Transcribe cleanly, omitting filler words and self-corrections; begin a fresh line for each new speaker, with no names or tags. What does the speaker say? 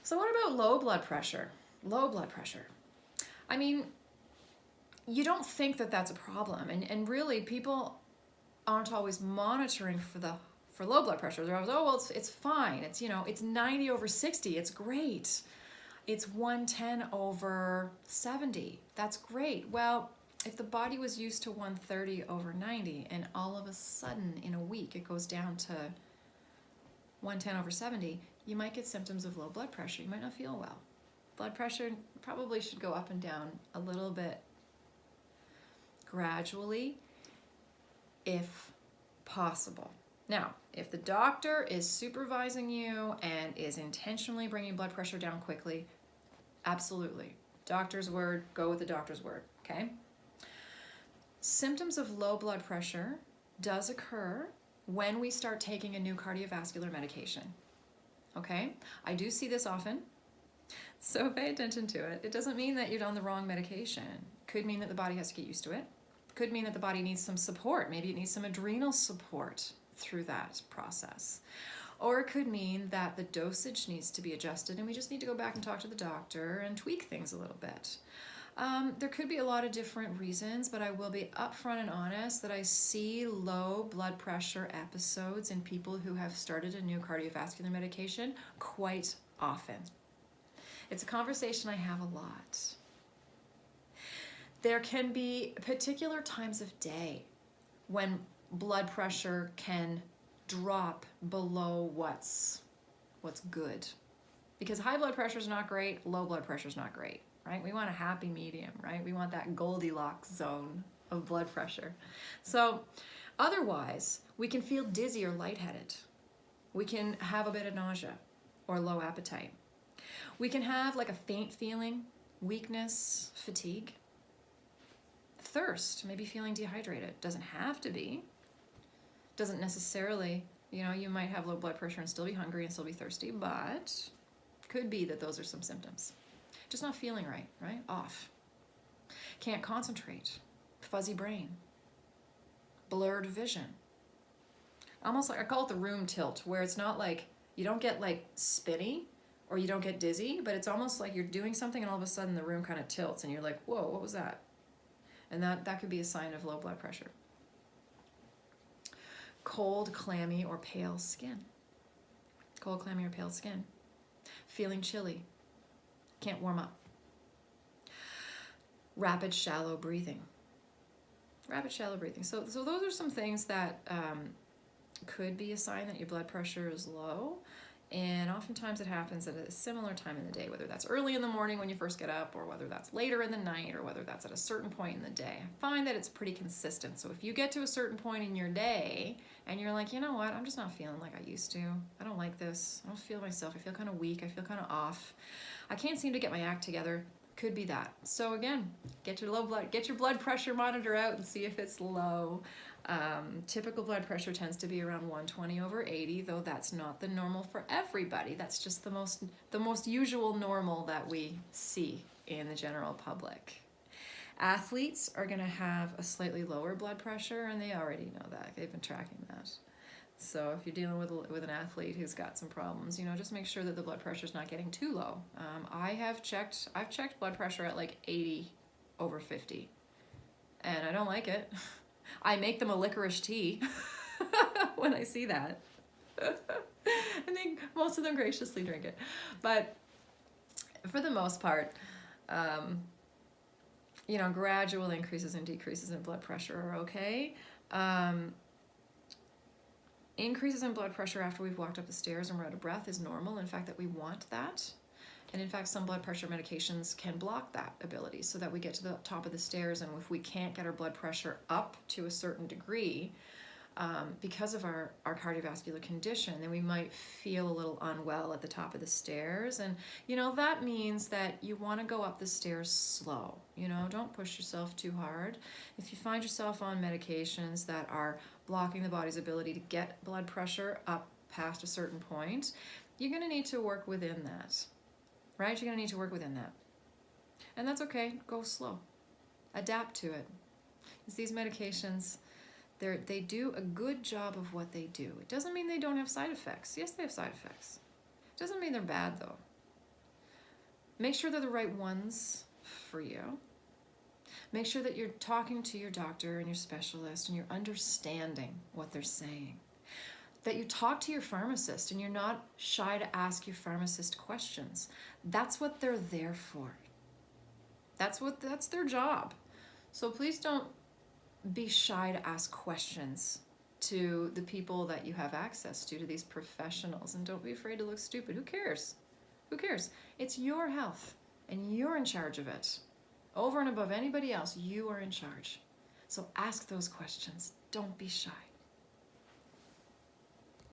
So what about low blood pressure? Low blood pressure. I mean, you don't think that that's a problem. And really, people aren't always monitoring for low blood pressure. They're always, oh, well, it's fine. It's, it's 90 over 60. It's great. It's 110 over 70. That's great. Well, if the body was used to 130 over 90 and all of a sudden in a week it goes down to 110 over 70, you might get symptoms of low blood pressure. You might not feel well. Blood pressure probably should go up and down a little bit gradually if possible. Now, if the doctor is supervising you and is intentionally bringing blood pressure down quickly, absolutely. Doctor's word, go with the doctor's word, okay? Symptoms of low blood pressure does occur when we start taking a new cardiovascular medication, okay? I do see this often, so pay attention to it. It doesn't mean that you're on the wrong medication. Could mean that the body has to get used to it. Could mean that the body needs some support. Maybe it needs some adrenal support through that process. Or it could mean that the dosage needs to be adjusted and we just need to go back and talk to the doctor and tweak things a little bit. There could be a lot of different reasons, but I will be upfront and honest that I see low blood pressure episodes in people who have started a new cardiovascular medication quite often. It's a conversation I have a lot. There can be particular times of day when blood pressure can drop below what's good. Because high blood pressure is not great, low blood pressure is not great, right? We want a happy medium, right? We want that Goldilocks zone of blood pressure. So otherwise, we can feel dizzy or lightheaded. We can have a bit of nausea or low appetite. We can have like a faint feeling, weakness, fatigue. Thirst, maybe feeling dehydrated. Doesn't have to be. Doesn't necessarily, you might have low blood pressure and still be hungry and still be thirsty, but could be that those are some symptoms. Just not feeling right? Off. Can't concentrate. Fuzzy brain. Blurred vision. Almost like, I call it the room tilt, where it's not like, you don't get like spinny or you don't get dizzy, but it's almost like you're doing something and all of a sudden the room kind of tilts and you're like, whoa, what was that? And that could be a sign of low blood pressure. Cold, clammy, or pale skin. Cold, clammy, or pale skin. Feeling chilly. Can't warm up. Rapid, shallow breathing. Rapid, shallow breathing. So those are some things that could be a sign that your blood pressure is low. And oftentimes it happens at a similar time in the day, whether that's early in the morning when you first get up, or whether that's later in the night, or whether that's at a certain point in the day. I find that it's pretty consistent. So if you get to a certain point in your day and you're like, you know what, I'm just not feeling like I used to. I don't like this. I don't feel myself. I feel kind of weak. I feel kind of off. I can't seem to get my act together. Could be that. So again, get your blood pressure monitor out and see if it's low. Typical blood pressure tends to be around 120 over 80, though that's not the normal for everybody. That's just the most usual normal that we see in the general public. Athletes are going to have a slightly lower blood pressure, and they already know that. They've been tracking that. So if you're dealing with an athlete who's got some problems, just make sure that the blood pressure is not getting too low. I've checked blood pressure at like 80 over 50, and I don't like it. I make them a licorice tea when I see that. I think most of them graciously drink it. But for the most part, gradual increases and decreases in blood pressure are okay. Increases in blood pressure after we've walked up the stairs and we're out of breath is normal. In fact, that we want that. And in fact, some blood pressure medications can block that ability so that we get to the top of the stairs, and if we can't get our blood pressure up to a certain degree because of our cardiovascular condition, then we might feel a little unwell at the top of the stairs. And, that means that you want to go up the stairs slow. Don't push yourself too hard. If you find yourself on medications that are blocking the body's ability to get blood pressure up past a certain point, you're going to need to work within that. Right? You're going to need to work within that. And that's okay. Go slow. Adapt to it. Because these medications, they do a good job of what they do. It doesn't mean they don't have side effects. Yes, they have side effects. It doesn't mean they're bad, though. Make sure they're the right ones for you. Make sure that you're talking to your doctor and your specialist and you're understanding what they're saying. That you talk to your pharmacist and you're not shy to ask your pharmacist questions. That's what they're there for. That's their job. So please don't be shy to ask questions to the people that you have access to these professionals, and don't be afraid to look stupid. Who cares? Who cares? It's your health and you're in charge of it. Over and above anybody else, you are in charge. So ask those questions. Don't be shy.